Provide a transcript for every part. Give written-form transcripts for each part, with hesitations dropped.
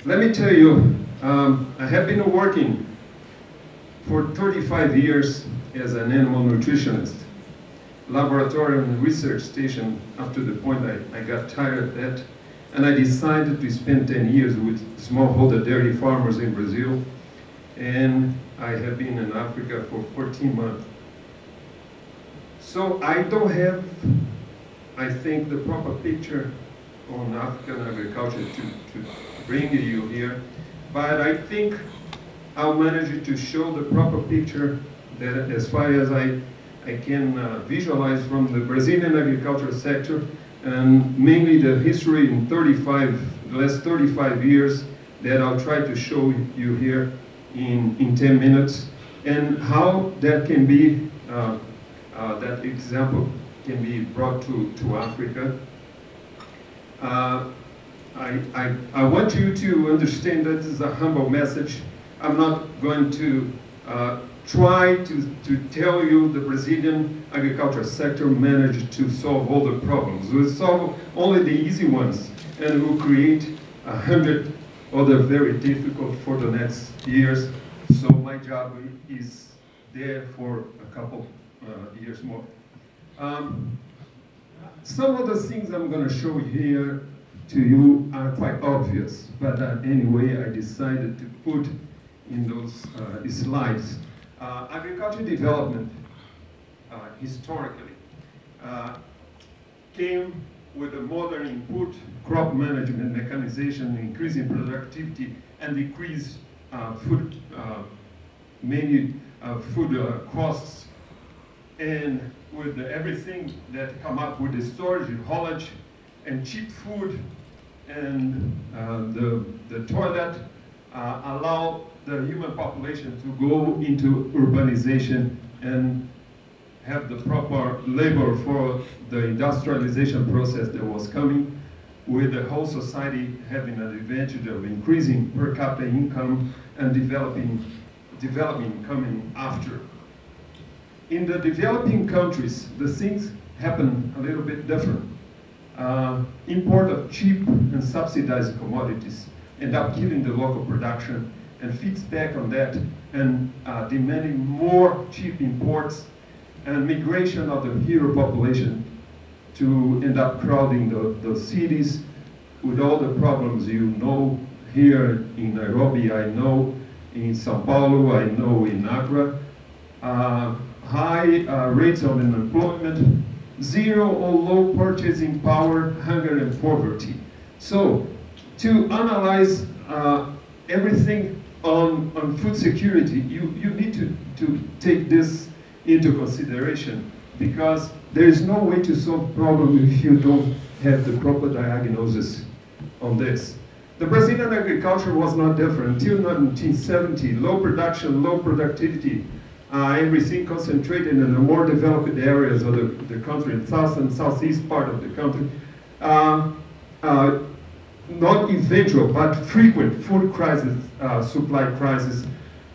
Let me tell you, I have been working for 35 years as an animal nutritionist, laboratory and research station, up to the point I got tired of that, and I decided to spend 10 years with smallholder dairy farmers in Brazil, and I have been in Africa for 14 months. So I don't have, I think, the proper picture on African agriculture to bring you here, but I think I'll manage to show the proper picture that as far as I can visualize from the Brazilian agricultural sector, and mainly the history in the last 35 years that I'll try to show you here in 10 minutes, and how that can be, that example can be brought to Africa. I want you to understand that this is a humble message. I'm not going to try to tell you the Brazilian agricultural sector managed to solve all the problems. We'll solve only the easy ones, and we'll create 100 other very difficult for the next years. So my job is there for a couple years more. Some of the things I'm going to show here to you are quite obvious, but anyway, I decided to put in those slides. Agriculture development, historically, came with a modern input, crop management, mechanization, increasing productivity, and decrease food costs, and with everything that come up with the storage, haulage, and cheap food, and the toilet allow the human population to go into urbanization and have the proper labor for the industrialization process that was coming, with the whole society having an advantage of increasing per capita income and developing coming after. In the developing countries, the things happen a little bit different. Import of cheap and subsidized commodities end up killing the local production, and feeds back on that, and demanding more cheap imports, and migration of the hero population to end up crowding the cities with all the problems you know here in Nairobi, I know in Sao Paulo, I know in Accra. High rates of unemployment, zero or low purchasing power, hunger and poverty. So to analyze everything on food security, you need to take this into consideration, because there is no way to solve problem if you don't have the proper diagnosis on this. The Brazilian agriculture was not different. Until 1970, low production, low productivity, everything concentrated in the more developed areas of the country, in south and southeast part of the country. Not eventual, but frequent food crisis, supply crisis,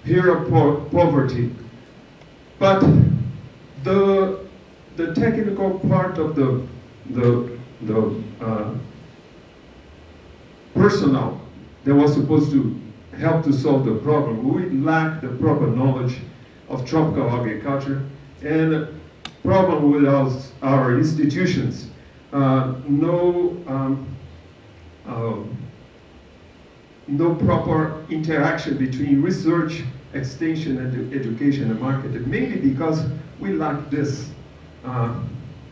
hero poverty. But the technical part of the personnel that was supposed to help to solve the problem, we lack the proper knowledge of tropical agriculture, and problem with our institutions. No proper interaction between research, extension, and education and marketing, mainly because we lack this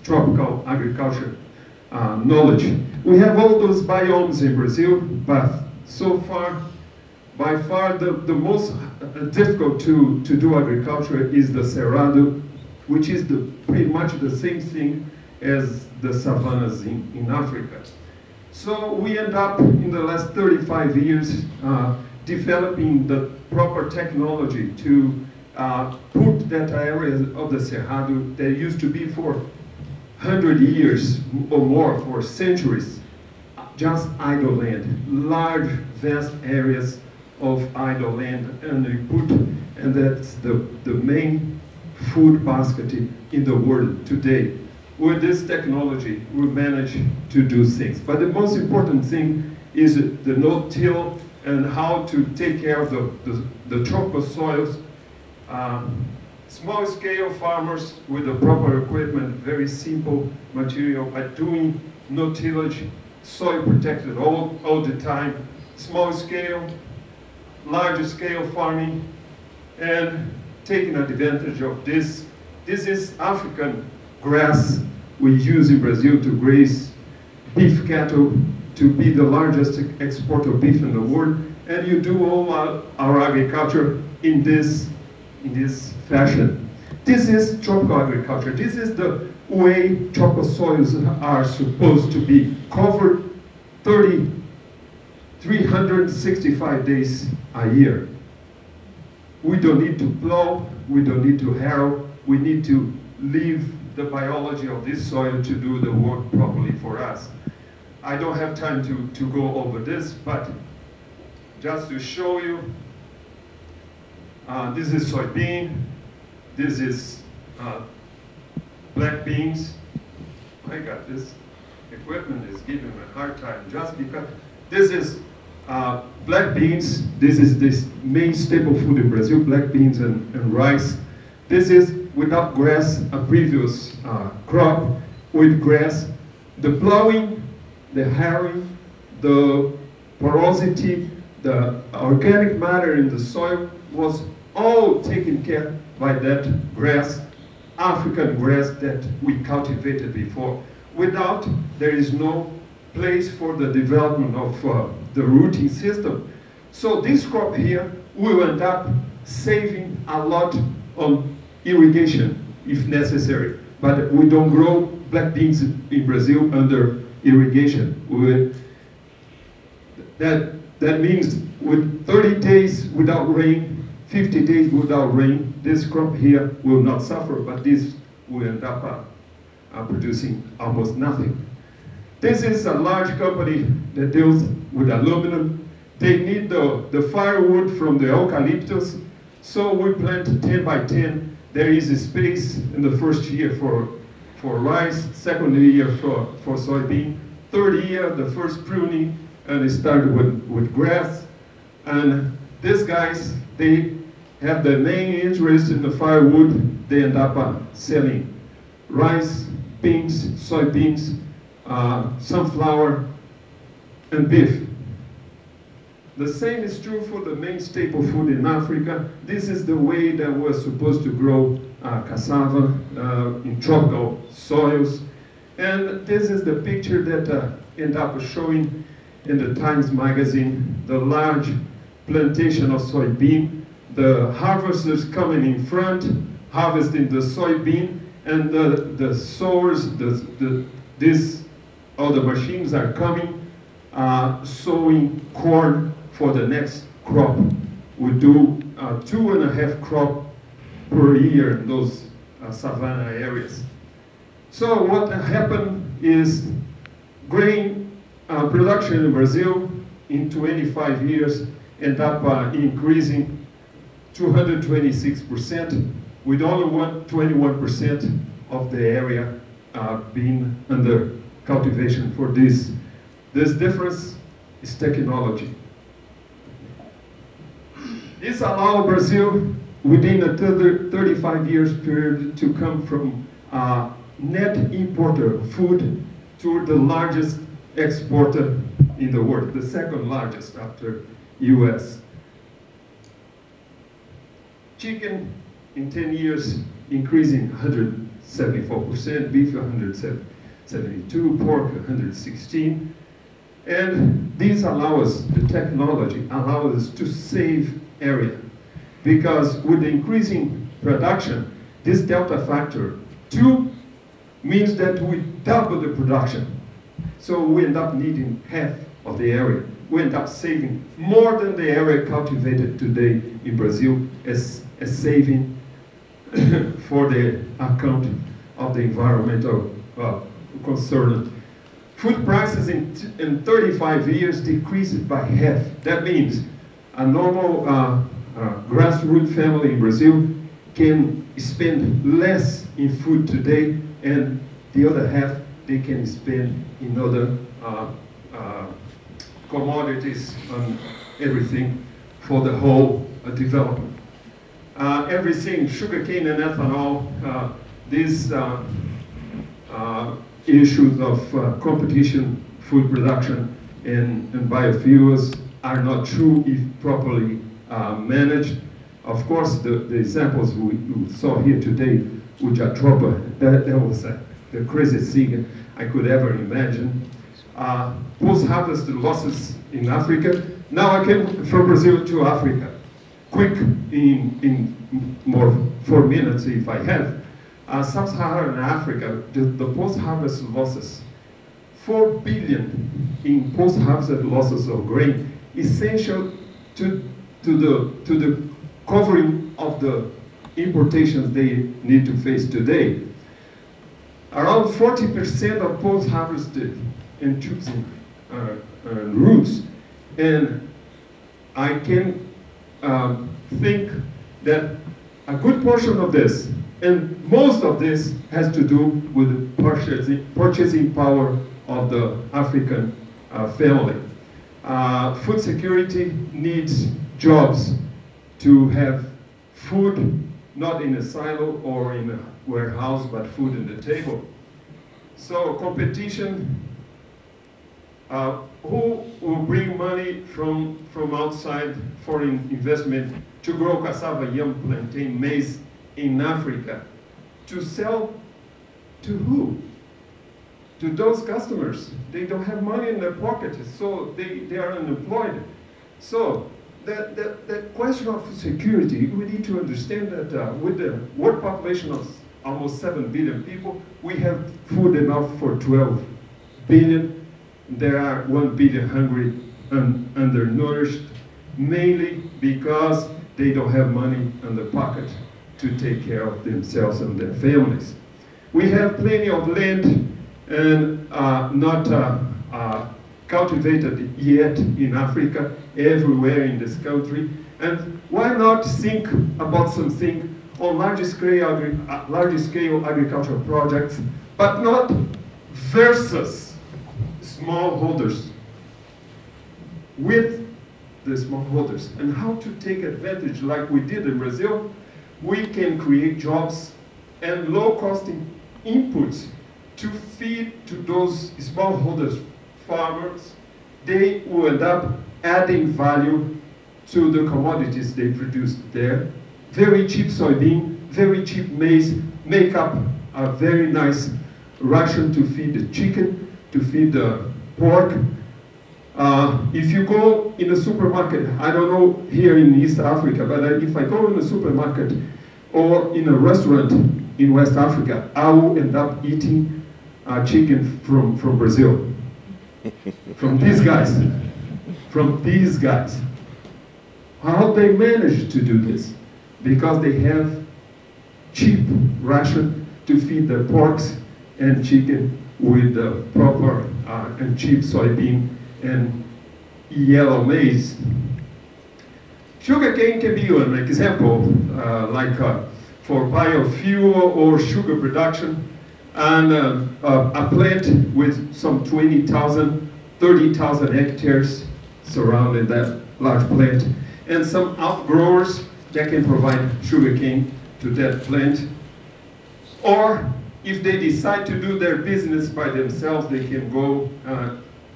tropical agriculture knowledge. We have all those biomes in Brazil, but so far, by far, the most difficult to do agriculture is the Cerrado, which is pretty much the same thing as the savannas in Africa. So we end up in the last 35 years developing the proper technology to put that area of the Cerrado that used to be for 100 years or more, for centuries, just idle land, large, vast areas of idle land, and that's the main food basket in the world today. With this technology, we manage to do things. But the most important thing is the no-till and how to take care of the tropical soils. Small-scale farmers with the proper equipment, very simple material, are doing no tillage, soil protected all the time. Small-scale, larger-scale farming, and taking advantage of this. This is African grass we use in Brazil to graze beef cattle, to be the largest exporter of beef in the world, and you do all our agriculture in this fashion. This is tropical agriculture. This is the way tropical soils are supposed to be covered 365 days a year. We don't need to plow, we don't need to harrow, we need to leave the biology of this soil to do the work properly for us. I don't have time to go over this, but just to show you, this is soybean, this is black beans. I got this equipment is giving me a hard time just because this is black beans. This is this main staple food in Brazil, black beans and rice. This is without grass, a previous crop with grass. The plowing, the harrowing, the porosity, the organic matter in the soil was all taken care by that grass, African grass that we cultivated before. Without, there is no place for the development of the rooting system. So this crop here will end up saving a lot on irrigation if necessary. But we don't grow black beans in Brazil under irrigation. That means with 30 days without rain, 50 days without rain, this crop here will not suffer, but this will end up producing almost nothing. This is a large company that deals with aluminum. They need the firewood from the eucalyptus, so we plant 10 by 10. There is a space in the first year for rice, second year for soybean, third year the first pruning, and it started with grass. And these guys, they have the main interest in the firewood. They end up selling rice, beans, soybeans, sunflower, and beef. The same is true for the main staple food in Africa. This is the way that we're supposed to grow cassava in tropical soils. And this is the picture that ended up showing in the Times magazine, the large plantation of soybean, the harvesters coming in front, harvesting the soybean, and the sowers, all the machines are coming, sowing corn for the next crop. We do 2.5 crop per year in those savanna areas. So what happened is grain production in Brazil in 25 years ended up increasing 226%, with only 21% of the area being under cultivation for this. This difference is technology. This allowed Brazil, within a 35 years period, to come from net importer of food to the largest exporter in the world, the second largest after US. Chicken, in 10 years, increasing 174%, beef 172, pork 116. And these allow us, the technology allows us to save area. Because with the increasing production, this delta factor 2 means that we double the production. So we end up needing half of the area. We end up saving more than the area cultivated today in Brazil as saving for the account of the environmental concern. Food prices in 35 years decreased by half. That means a normal grassroots family in Brazil can spend less in food today, and the other half they can spend in other commodities and everything for the whole development. Everything, sugarcane and ethanol, these issues of competition, food production, and biofuels are not true if properly managed. Of course, the examples we saw here today, which are Tropa, that was the craziest thing I could ever imagine. Post-harvest losses in Africa. Now I came from Brazil to Africa. Quick, in more 4 minutes if I have. Sub-Saharan Africa, the post-harvest losses, 4 billion in post-harvest losses of grain, essential to the covering of the importations they need to face today. Around 40% of post-harvested and tubes and roots, and I can think that a good portion of this, and most of this, has to do with the purchasing power of the African family. Food security needs jobs to have food, not in a silo or in a warehouse, but food on the table. So competition, who will bring money from outside foreign investment to grow cassava, yam, plantain, maize in Africa? To sell to who? To those customers. They don't have money in their pocket, so they are unemployed. So the question of security, we need to understand that with the world population of almost 7 billion people, we have food enough for 12 billion. There are 1 billion hungry and undernourished, mainly because they don't have money in their pocket to take care of themselves and their families. We have plenty of land and not cultivated yet in Africa, everywhere in this country. And why not think about something on large-scale agricultural projects, but not versus smallholders, with the smallholders, and how to take advantage, like we did in Brazil. We can create jobs and low-cost inputs to feed to those smallholders farmers. They will end up adding value to the commodities they produce there. Very cheap soybean, very cheap maize, make up a very nice ration to feed the chicken, to feed the pork. If you go in a supermarket, I don't know here in East Africa, but if I go in a supermarket or in a restaurant in West Africa, I will end up eating chicken from Brazil. From these guys. From these guys. How they manage to do this? Because they have cheap ration to feed their porks and chicken with the proper and cheap soybean and yellow maize. Sugarcane can be an example, for biofuel or sugar production, and a plant with some 20,000, 30,000 hectares surrounding that large plant, and some outgrowers that can provide sugarcane to that plant. Or if they decide to do their business by themselves, they can go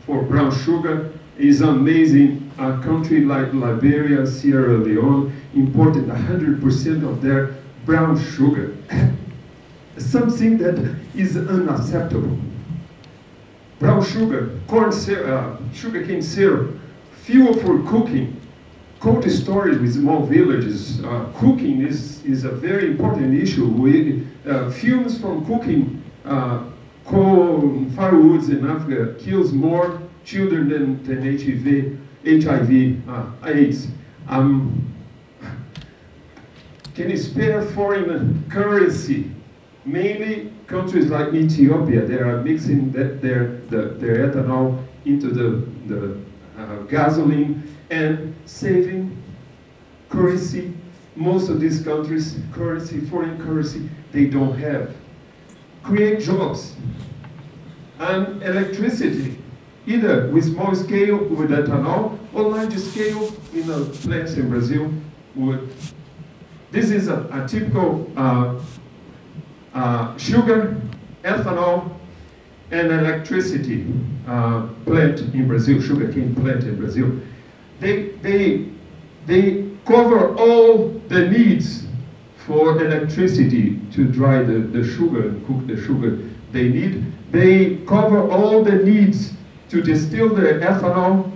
for brown sugar. It's amazing. A country like Liberia, Sierra Leone, imported 100% of their brown sugar. Something that is unacceptable. Brown sugar, corn syrup, sugarcane syrup, fuel for cooking, cold storage with small villages. Cooking is a very important issue. Fumes from cooking coal firewoods in Africa kills more children than HIV, AIDS. Can you spare foreign currency? Mainly countries like Ethiopia, they are mixing their ethanol into the gasoline and saving currency. Most of these countries, foreign currency, they don't have. Create jobs and electricity. either with small scale with ethanol or large scale in the plants in Brazil would. This is a typical sugar, ethanol, and electricity plant in Brazil, sugarcane plant in Brazil. They cover all the needs for electricity to dry the sugar and cook the sugar they need. They cover all the needs to distill the ethanol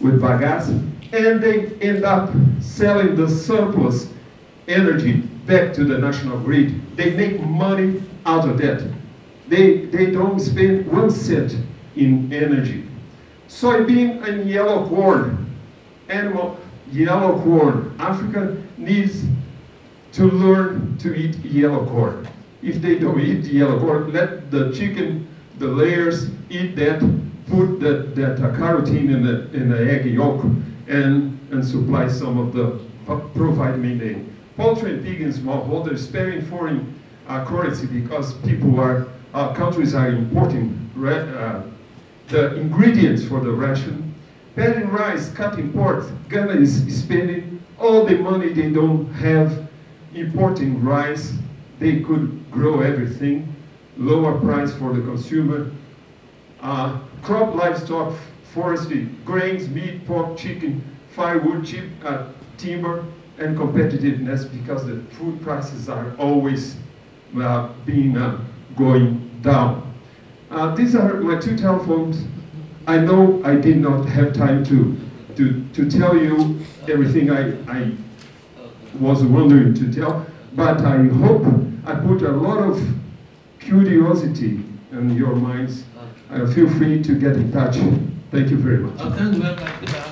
with bagasse, and they end up selling the surplus energy back to the national grid. They make money out of that. They don't spend 1 cent in energy. Soybean and yellow corn, yellow corn. Africa needs to learn to eat yellow corn. If they don't eat yellow corn, let the chicken, the layers, eat that, put that carotene in the egg yolk, and supply some of the provitamin A. Poultry and pig and smallholders sparing foreign currency because countries are importing the ingredients for the ration. Paddy and rice, cut imports. Ghana is spending all the money they don't have importing rice. They could grow everything, lower price for the consumer. Crop, livestock, forestry, grains, meat, pork, chicken, firewood, timber, and competitiveness because the food prices are always going down. These are my 2 telephones. I know I did not have time to tell you everything I was wondering to tell, but I hope I put a lot of curiosity in your minds. Feel free to get in touch. Thank you very much.